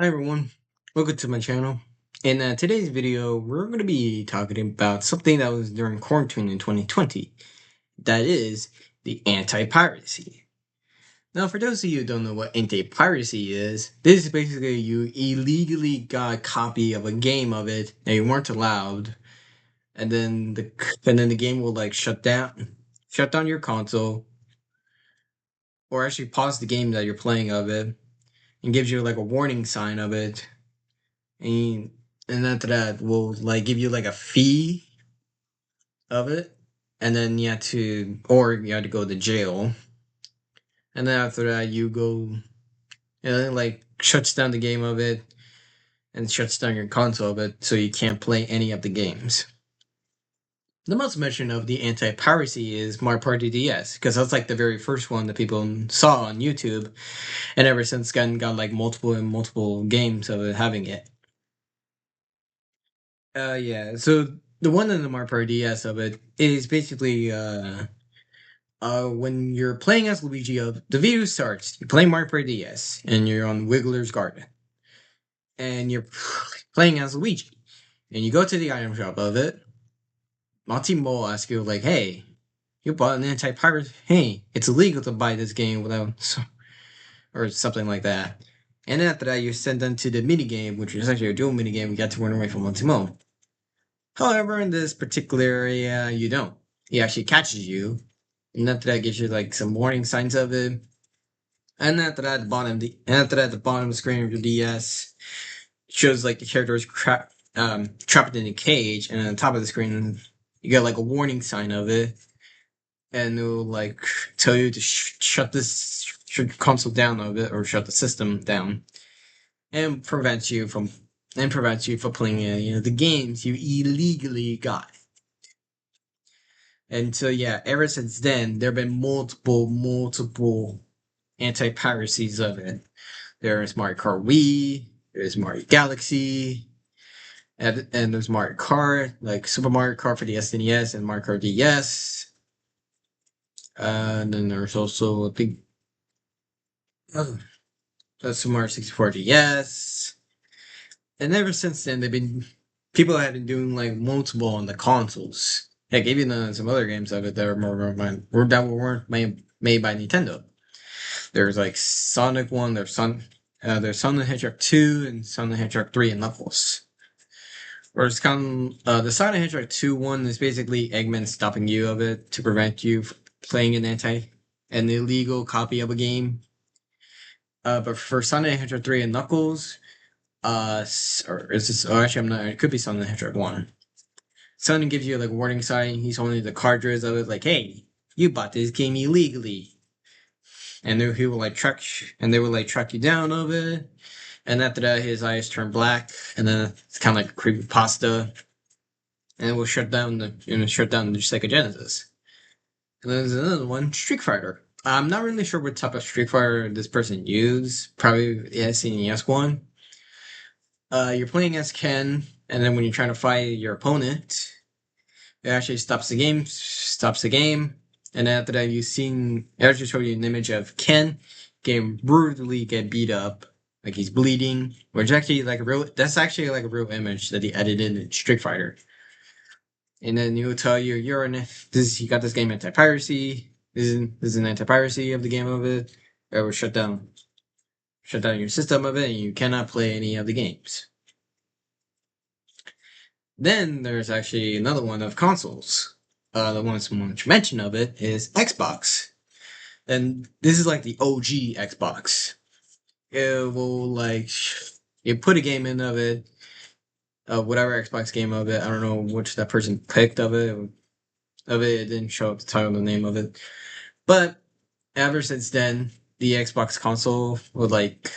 Hi everyone, welcome to my channel. In today's video, we're going to be talking about something that was during quarantine in 2020. That is the anti-piracy. Now, for those of you who don't know what anti-piracy is, this is basically you illegally got a copy of a game of it that you weren't allowed, and then the game will like shut down your console, or actually pause the game that you're playing of it, and gives you like a warning sign of it and and after that will like give you like a fee of it, and then you had to go to jail, and then after that you go and then like shuts down the game of it and shuts down your console of it, so you can't play any of the games. The most mention of the anti-piracy is Mario Party DS, because that's like the very first one that people saw on YouTube, and ever since then got like multiple and multiple games of it having it. Yeah. So the one in the Mario Party DS of it is basically when you're playing as Luigi of the video starts, you play Mario Party DS and you're on Wiggler's Garden and you're playing as Luigi and you go to the item shop of it. Monty Mole asks you like, "Hey, you bought an anti-pirate? Hey, it's illegal to buy this game without or something like that." And then after that, you're sent into the mini game, which is actually a dual mini game. You got to run away from Monty Mole. However, in this particular area, you don't. He actually catches you, and after that gives you like some warning signs of it. And after that, the bottom of the screen of your DS shows like the character is trapped in a cage, and on the top of the screen you get like a warning sign of it, and it'll like tell you to shut the console down of it, or shut the system down, and prevents you from playing the games you illegally got. And so yeah, ever since then, there have been multiple anti-piracies of it. There's Mario Kart Wii, there's Mario Galaxy, and there's Mario Kart, like Super Mario Kart for the SNES and Mario Kart DS. And then there's also a big Super Mario 64 DS. And ever since then, people have been doing like multiple on the consoles. Heck, even some other games of it that weren't made by Nintendo. There's like Sonic One, there's Sonic the Hedgehog 2, and Sonic the Hedgehog 3 and Knuckles. Whereas the Sonic the Hedgehog 2 one is basically Eggman stopping you of it to prevent you from playing an illegal copy of a game. But for Sonic the Hedgehog 3 and Knuckles, or is this? Oh, actually, I'm not. It could be Sonic the Hedgehog 1. Sonic gives you like a warning sign. He's holding the cartridge of it, like, "Hey, you bought this game illegally." And then he will like they will like track you down of it. And after that, his eyes turn black, and then it's kind of like creepy pasta, and it will shut down the Sega Genesis. And then there's another one, Street Fighter. I'm not really sure what type of Street Fighter this person used. Probably the SNES one. You're playing as Ken, and then when you're trying to fight your opponent, it actually stops the game. And after that, it actually show you an image of Ken getting brutally beat up, like he's bleeding, which actually that's actually like a real image that he edited in Street Fighter. And then he will tell you you got this game anti-piracy. This is an anti-piracy of the game of it. It will shut down your system of it, and you cannot play any of the games. Then there's actually another one of consoles. The one much mention of it is Xbox. And this is like the OG Xbox. It will like you put a game in of it, whatever Xbox game of it. I don't know which that person picked of it. It didn't show up the title, the name of it. But ever since then, the Xbox console would like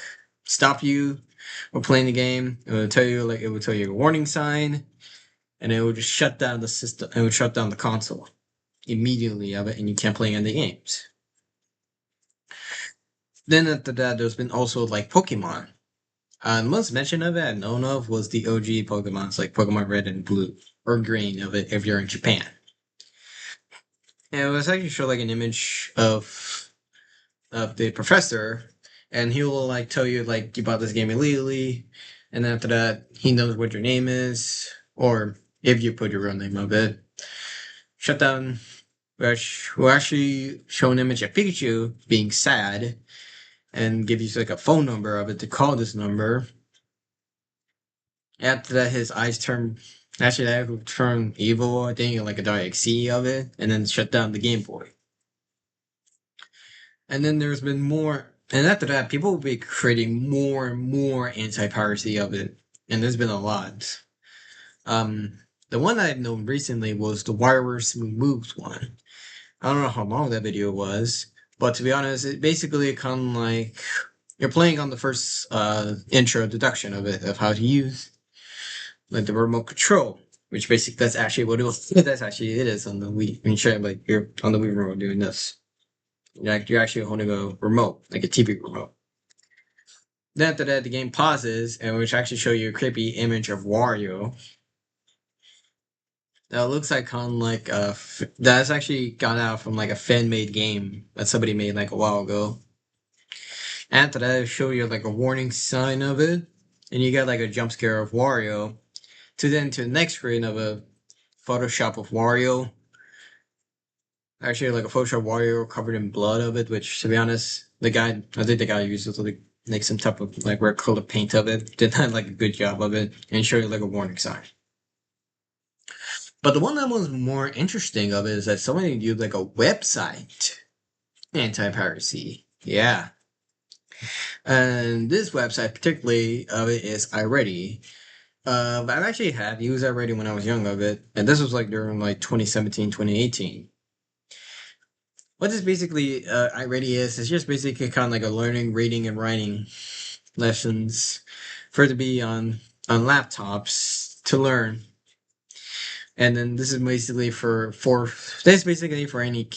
stop you from playing the game. It would tell you a warning sign, and it would just shut down the system. It would shut down the console immediately of it, and you can't play any games. Then after that, there's been also like Pokemon. The most mention of it I known of was the OG Pokemon. It's like Pokemon Red and Blue or Green of it if you're in Japan. And it was actually show like an image of the professor, and he will like tell you like you bought this game illegally, and after that he knows what your name is, or if you put your real name of it. Shut down, which will actually show an image of Pikachu being sad, and give you like a phone number of it to call this number. After that, his eyes turn. Actually, that would turn evil. I think like a direct C of it, and then shut down the Game Boy. And then there's been more. And after that, people will be creating more and more anti-piracy of it, and there's been a lot. The one I've known recently was the Wireless Moves one. I don't know how long that video was, but to be honest, it basically kind of like you're playing on the first intro deduction of it of how to use like the remote control, which basically that's actually what it was. That's actually it is on the Wii. When you try like you're on the Wii remote doing this, you're actually holding a remote, like a TV remote. Then after that, the game pauses, and which actually show you a creepy image of Wario. That looks like kind of like that's actually got out from like a fan made game that somebody made like a while ago. After that, it show you like a warning sign of it, and you get like a jump scare of Wario. To the next screen of a Photoshop of Wario. Actually, like a Photoshop Wario covered in blood of it, which to be honest, I think the guy uses like some type of like red color paint of it. Did not like a good job of it, and show you like a warning sign. But the one that was more interesting of it is that somebody used like a website anti-piracy. Yeah. And this website particularly of it is iReady. But I actually have used iReady when I was young of it, and this was like during like 2017, 2018. What this basically iReady is, it's just basically kind of like a learning, reading, and writing lessons for it to be on laptops to learn. And then this is basically for this basically for any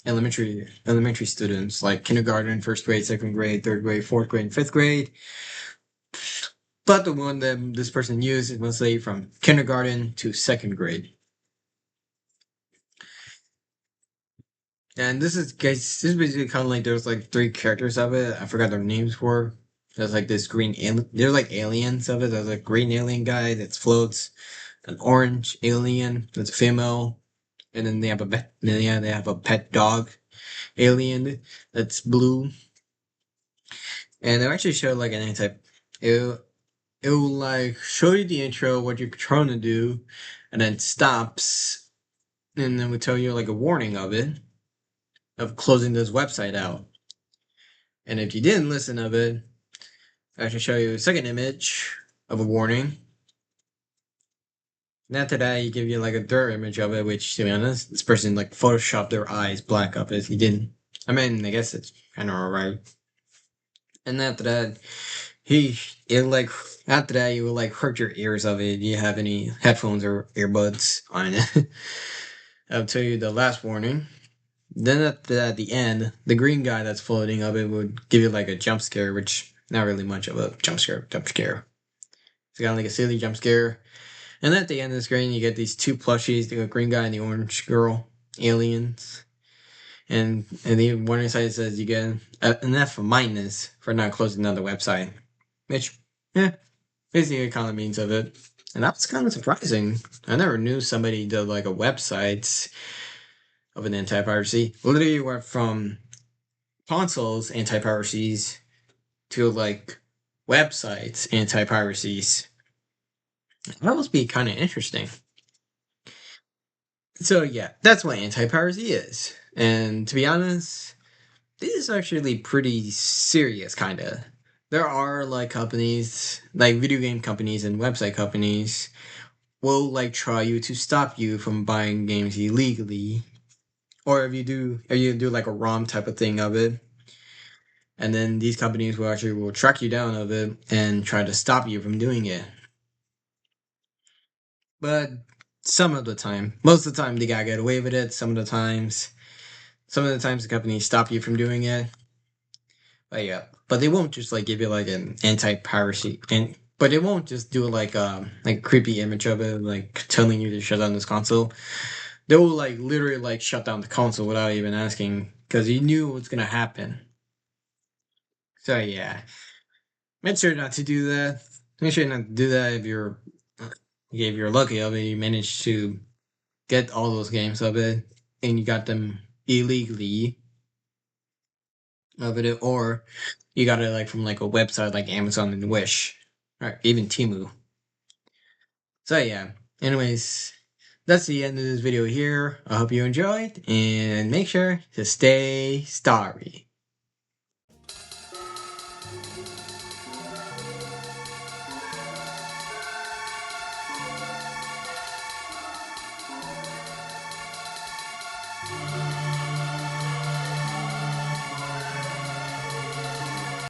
elementary students like kindergarten, first grade, second grade, third grade, fourth grade, and fifth grade. But the one that this person used is mostly from kindergarten to second grade. And this is guys, this is basically kind of like there's like three characters of it. I forgot their names for. There's like this green alien. There's like aliens of it. There's a green alien guy that floats, an orange alien that's a female, and then they have a pet. Yeah, they have a pet dog alien that's blue. And they actually show like an anti. It it will like show you the intro, what you're trying to do, and then stops, and then we tell you like a warning of it of closing this website out. And if you didn't listen of it, I can show you a second image of a warning. And after that, you give you like a third image of it, which to be honest, this person like photoshopped their eyes black up if he didn't. I mean, I guess it's kind of alright. And after that, it like after that you will like hurt your ears of it. Do you have any headphones or earbuds on it? I'll tell you the last warning. Then at the end, the green guy that's floating of it would give you like a jump scare, which not really much of a jump scare. It's kind of like a silly jump scare. And at the end of the screen, you get these two plushies, the green guy and the orange girl, aliens. And the warning side says you get an F minus for not closing down the website. Which, yeah, basically kind of means of it. And that was kind of surprising. I never knew somebody did like a website of an anti-piracy. Literally went from consoles anti-piracies to like websites anti-piracies. That must be kind of interesting. So yeah, that's what anti-piracy is. And to be honest, this is actually pretty serious, kind of. There are like companies, like video game companies and website companies, will like try you to stop you from buying games illegally, or if you do like a ROM type of thing of it, and then these companies will track you down of it and try to stop you from doing it. But some of the time, most of the time, they gotta get away with it. Some of the times, the companies stop you from doing it. But yeah, but they won't just like give you like an anti-piracy, and but they won't just do like a creepy image of it, like telling you to shut down this console. They will like literally like shut down the console without even asking because you knew what's gonna happen. So yeah, make sure not to do that. Make sure not to do that if you're lucky of it, you manage to get all those games of it, and you got them illegally of it, or you got it like from like a website like Amazon and Wish, or even Temu. So yeah. Anyways, that's the end of this video here. I hope you enjoyed, and make sure to stay starry.